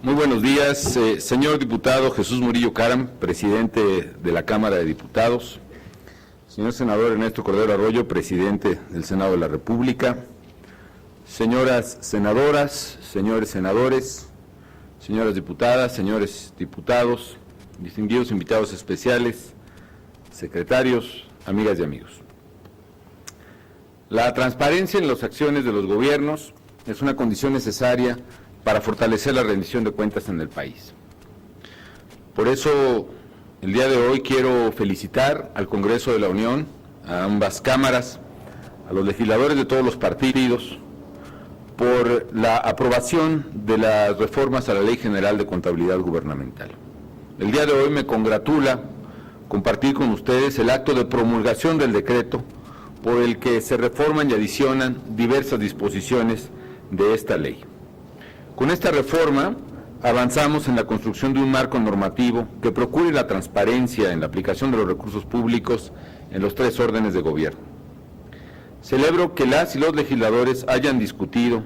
Muy buenos días, señor diputado Jesús Murillo Caram, presidente de la Cámara de Diputados, señor senador Ernesto Cordero Arroyo, presidente del Senado de la República, señoras senadoras, señores senadores, señoras diputadas, señores diputados, distinguidos invitados especiales, secretarios, amigas y amigos. La transparencia en las acciones de los gobiernos es una condición necesaria para fortalecer la rendición de cuentas en el país. Por eso, el día de hoy quiero felicitar al Congreso de la Unión, a ambas cámaras, a los legisladores de todos los partidos, por la aprobación de las reformas a la Ley General de Contabilidad Gubernamental. El día de hoy me congratula compartir con ustedes el acto de promulgación del decreto por el que se reforman y adicionan diversas disposiciones de esta ley. Con esta reforma avanzamos en la construcción de un marco normativo que procure la transparencia en la aplicación de los recursos públicos en los tres órdenes de gobierno. Celebro que las y los legisladores hayan discutido,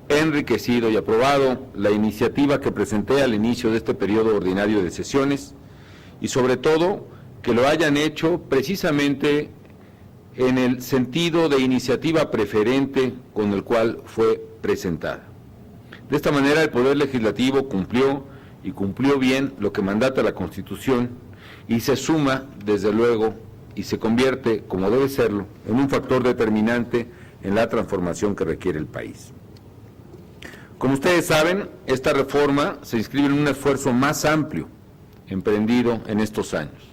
enriquecido y aprobado la iniciativa que presenté al inicio de este periodo ordinario de sesiones y sobre todo que lo hayan hecho precisamente en el sentido de iniciativa preferente con el cual fue presentada. De esta manera el Poder Legislativo cumplió bien lo que mandata la Constitución y se suma, desde luego, y se convierte, como debe serlo, en un factor determinante en la transformación que requiere el país. Como ustedes saben, esta reforma se inscribe en un esfuerzo más amplio emprendido en estos años.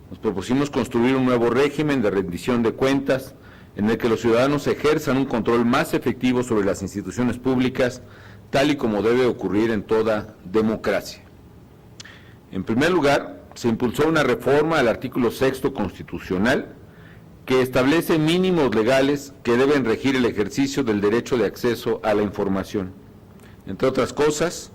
Nos propusimos construir un nuevo régimen de rendición de cuentas en el que los ciudadanos ejerzan un control más efectivo sobre las instituciones públicas, tal y como debe ocurrir en toda democracia. En primer lugar, se impulsó una reforma al artículo 6º constitucional que establece mínimos legales que deben regir el ejercicio del derecho de acceso a la información. Entre otras cosas,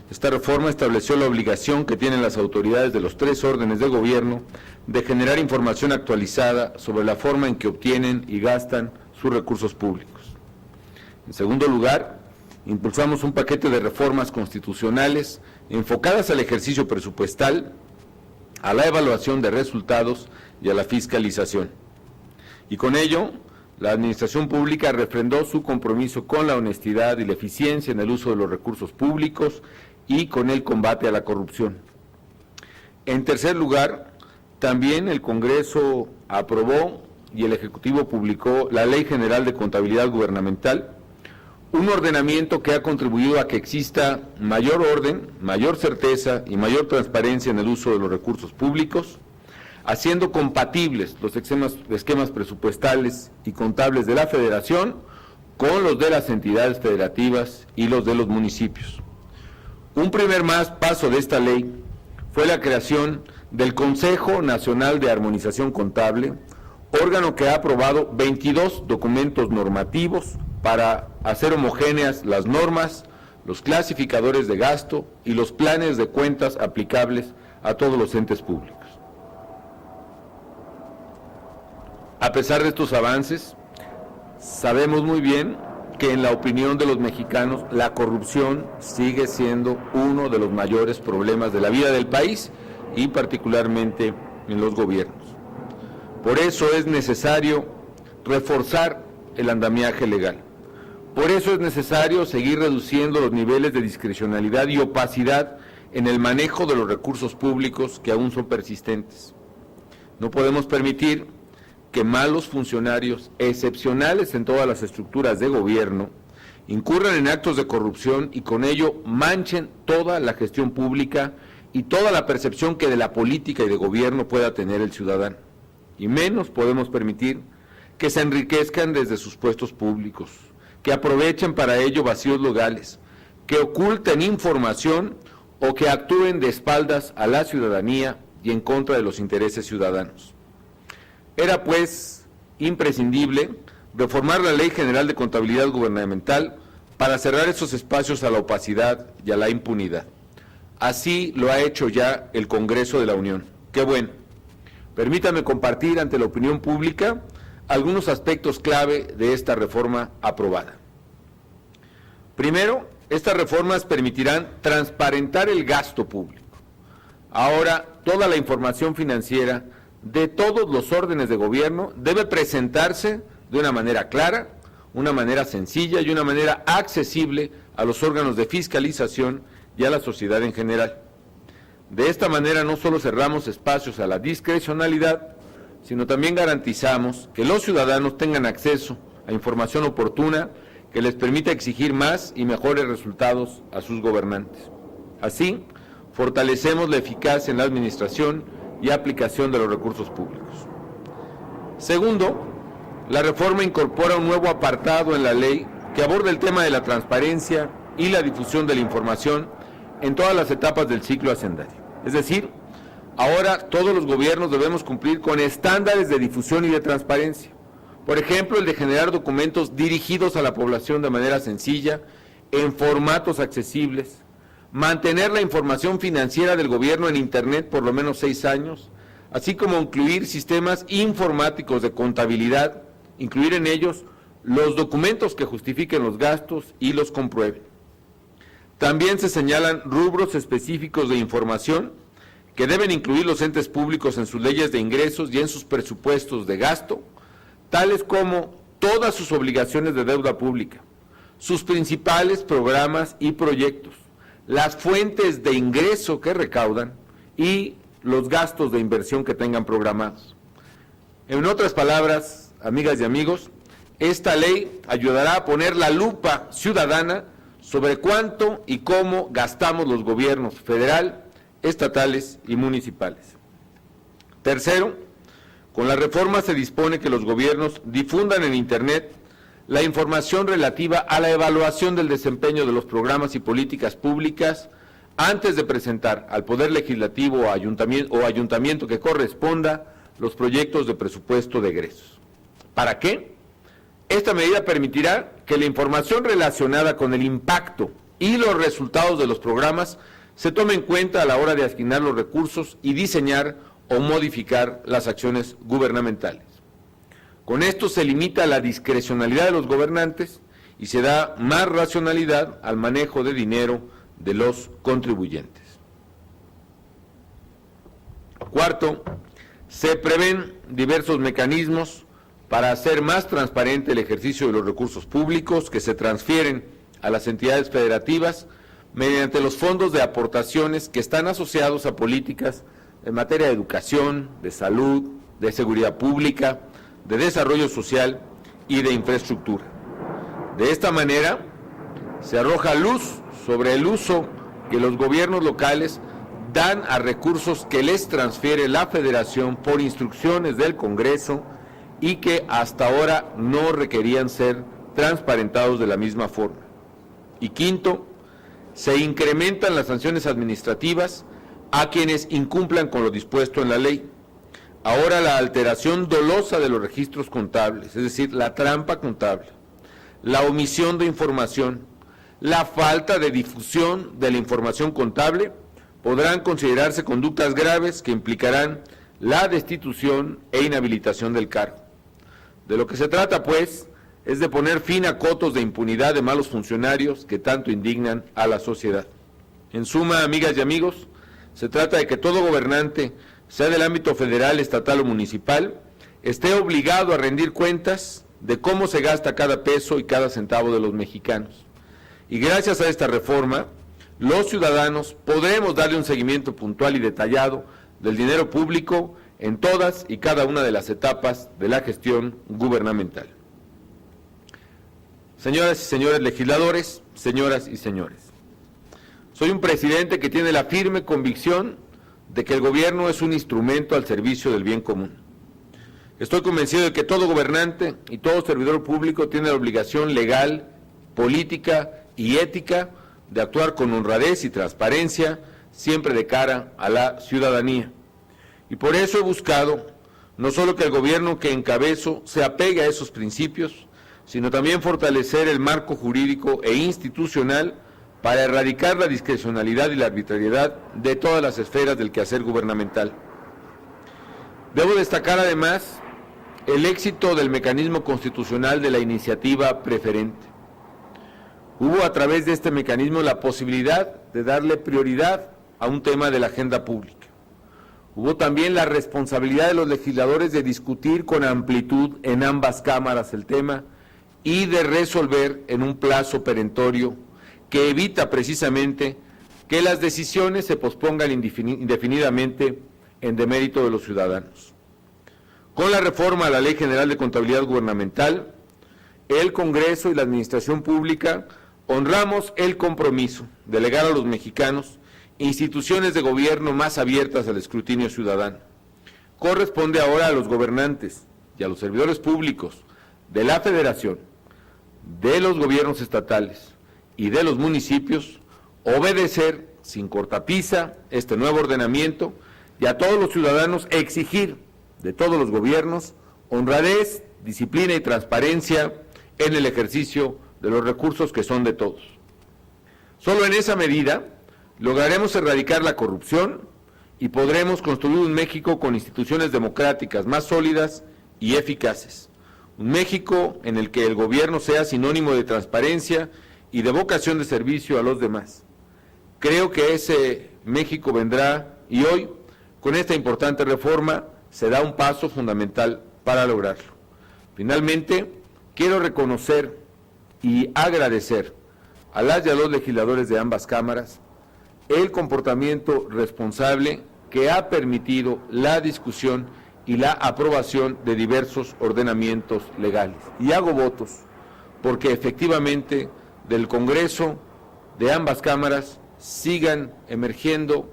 esta reforma estableció la obligación que tienen las autoridades de los tres órdenes de gobierno de generar información actualizada sobre la forma en que obtienen y gastan sus recursos públicos. En segundo lugar, impulsamos un paquete de reformas constitucionales enfocadas al ejercicio presupuestal, a la evaluación de resultados y a la fiscalización. Y con ello, la Administración Pública refrendó su compromiso con la honestidad y la eficiencia en el uso de los recursos públicos y con el combate a la corrupción. En tercer lugar, también el Congreso aprobó y el Ejecutivo publicó la Ley General de Contabilidad Gubernamental, un ordenamiento que ha contribuido a que exista mayor orden, mayor certeza y mayor transparencia en el uso de los recursos públicos, haciendo compatibles los esquemas presupuestales y contables de la Federación con los de las entidades federativas y los de los municipios. Un primer paso de esta ley fue la creación del Consejo Nacional de Armonización Contable, órgano que ha aprobado 22 documentos normativos para hacer homogéneas las normas, los clasificadores de gasto y los planes de cuentas aplicables a todos los entes públicos. A pesar de estos avances, sabemos muy bien que en la opinión de los mexicanos la corrupción sigue siendo uno de los mayores problemas de la vida del país y particularmente en los gobiernos. Por eso es necesario reforzar el andamiaje legal. Por eso es necesario seguir reduciendo los niveles de discrecionalidad y opacidad en el manejo de los recursos públicos que aún son persistentes. No podemos permitir que malos funcionarios, excepcionales en todas las estructuras de gobierno, incurran en actos de corrupción y con ello manchen toda la gestión pública y toda la percepción que de la política y de gobierno pueda tener el ciudadano. Y menos podemos permitir que se enriquezcan desde sus puestos públicos, que aprovechen para ello vacíos legales, que oculten información o que actúen de espaldas a la ciudadanía y en contra de los intereses ciudadanos. Era, pues, imprescindible reformar la Ley General de Contabilidad Gubernamental para cerrar esos espacios a la opacidad y a la impunidad. Así lo ha hecho ya el Congreso de la Unión. ¡Qué bueno! Permítame compartir ante la opinión pública algunos aspectos clave de esta reforma aprobada. Primero, Estas reformas permitirán transparentar el gasto público. Ahora, toda la información financiera de todos los órdenes de gobierno debe presentarse de una manera clara, una manera sencilla y una manera accesible a los órganos de fiscalización y a la sociedad en general. De esta manera no solo cerramos espacios a la discrecionalidad, sino también garantizamos que los ciudadanos tengan acceso a información oportuna que les permita exigir más y mejores resultados a sus gobernantes. Así, fortalecemos la eficacia en la administración y aplicación de los recursos públicos. Segundo, la reforma incorpora un nuevo apartado en la ley que aborda el tema de la transparencia y la difusión de la información en todas las etapas del ciclo hacendario. Es decir, ahora todos los gobiernos debemos cumplir con estándares de difusión y de transparencia. Por ejemplo, el de generar documentos dirigidos a la población de manera sencilla, en formatos accesibles, mantener la información financiera del gobierno en Internet por lo menos 6 años, así como incluir sistemas informáticos de contabilidad, incluir en ellos los documentos que justifiquen los gastos y los comprueben. También se señalan rubros específicos de información que deben incluir los entes públicos en sus leyes de ingresos y en sus presupuestos de gasto, tales como todas sus obligaciones de deuda pública, sus principales programas y proyectos, las fuentes de ingreso que recaudan y los gastos de inversión que tengan programados. En otras palabras, amigas y amigos, esta ley ayudará a poner la lupa ciudadana sobre cuánto y cómo gastamos los gobiernos federal, estatales y municipales. Tercero, con la reforma se dispone que los gobiernos difundan en Internet la información relativa a la evaluación del desempeño de los programas y políticas públicas antes de presentar al Poder Legislativo o ayuntamiento que corresponda los proyectos de presupuesto de egresos. ¿Para qué? Esta medida permitirá que la información relacionada con el impacto y los resultados de los programas se tome en cuenta a la hora de asignar los recursos y diseñar o modificar las acciones gubernamentales. Con esto se limita la discrecionalidad de los gobernantes y se da más racionalidad al manejo de dinero de los contribuyentes. Cuarto, se prevén diversos mecanismos para hacer más transparente el ejercicio de los recursos públicos que se transfieren a las entidades federativas mediante los fondos de aportaciones que están asociados a políticas en materia de educación, de salud, de seguridad pública, de desarrollo social y de infraestructura. De esta manera, se arroja luz sobre el uso que los gobiernos locales dan a recursos que les transfiere la Federación por instrucciones del Congreso y que hasta ahora no requerían ser transparentados de la misma forma. Y quinto, se incrementan las sanciones administrativas a quienes incumplan con lo dispuesto en la ley. Ahora la alteración dolosa de los registros contables, es decir, la trampa contable, la omisión de información, la falta de difusión de la información contable, podrán considerarse conductas graves que implicarán la destitución e inhabilitación del cargo. De lo que se trata, pues, es de poner fin a cotos de impunidad de malos funcionarios que tanto indignan a la sociedad. En suma, amigas y amigos, se trata de que todo gobernante, sea del ámbito federal, estatal o municipal, esté obligado a rendir cuentas de cómo se gasta cada peso y cada centavo de los mexicanos. Y gracias a esta reforma, los ciudadanos podremos darle un seguimiento puntual y detallado del dinero público en todas y cada una de las etapas de la gestión gubernamental. Señoras y señores legisladores, señoras y señores, soy un presidente que tiene la firme convicción de que el gobierno es un instrumento al servicio del bien común. Estoy convencido de que todo gobernante y todo servidor público tiene la obligación legal, política y ética de actuar con honradez y transparencia, siempre de cara a la ciudadanía. Y por eso he buscado no solo que el gobierno que encabezo se apegue a esos principios, sino también fortalecer el marco jurídico e institucional para erradicar la discrecionalidad y la arbitrariedad de todas las esferas del quehacer gubernamental. Debo destacar además el éxito del mecanismo constitucional de la iniciativa preferente. Hubo a través de este mecanismo la posibilidad de darle prioridad a un tema de la agenda pública. Hubo también la responsabilidad de los legisladores de discutir con amplitud en ambas cámaras el tema y de resolver en un plazo perentorio que evita precisamente que las decisiones se pospongan indefinidamente en demérito de los ciudadanos. Con la reforma a la Ley General de Contabilidad Gubernamental, el Congreso y la Administración Pública honramos el compromiso de legar a los mexicanos instituciones de gobierno más abiertas al escrutinio ciudadano. Corresponde ahora a los gobernantes y a los servidores públicos de la Federación, de los gobiernos estatales y de los municipios obedecer sin cortapisa este nuevo ordenamiento y a todos los ciudadanos exigir de todos los gobiernos honradez, disciplina y transparencia en el ejercicio de los recursos que son de todos. Solo en esa medida lograremos erradicar la corrupción y podremos construir un México con instituciones democráticas más sólidas y eficaces. Un México en el que el gobierno sea sinónimo de transparencia y de vocación de servicio a los demás. Creo que ese México vendrá y hoy, con esta importante reforma, se da un paso fundamental para lograrlo. Finalmente, quiero reconocer y agradecer a las y a los legisladores de ambas cámaras el comportamiento responsable que ha permitido la discusión y la aprobación de diversos ordenamientos legales. Y hago votos porque efectivamente del Congreso de ambas cámaras sigan emergiendo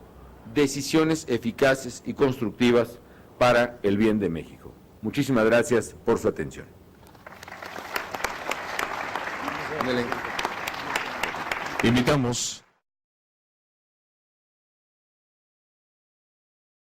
decisiones eficaces y constructivas para el bien de México. Muchísimas gracias por su atención. Invitamos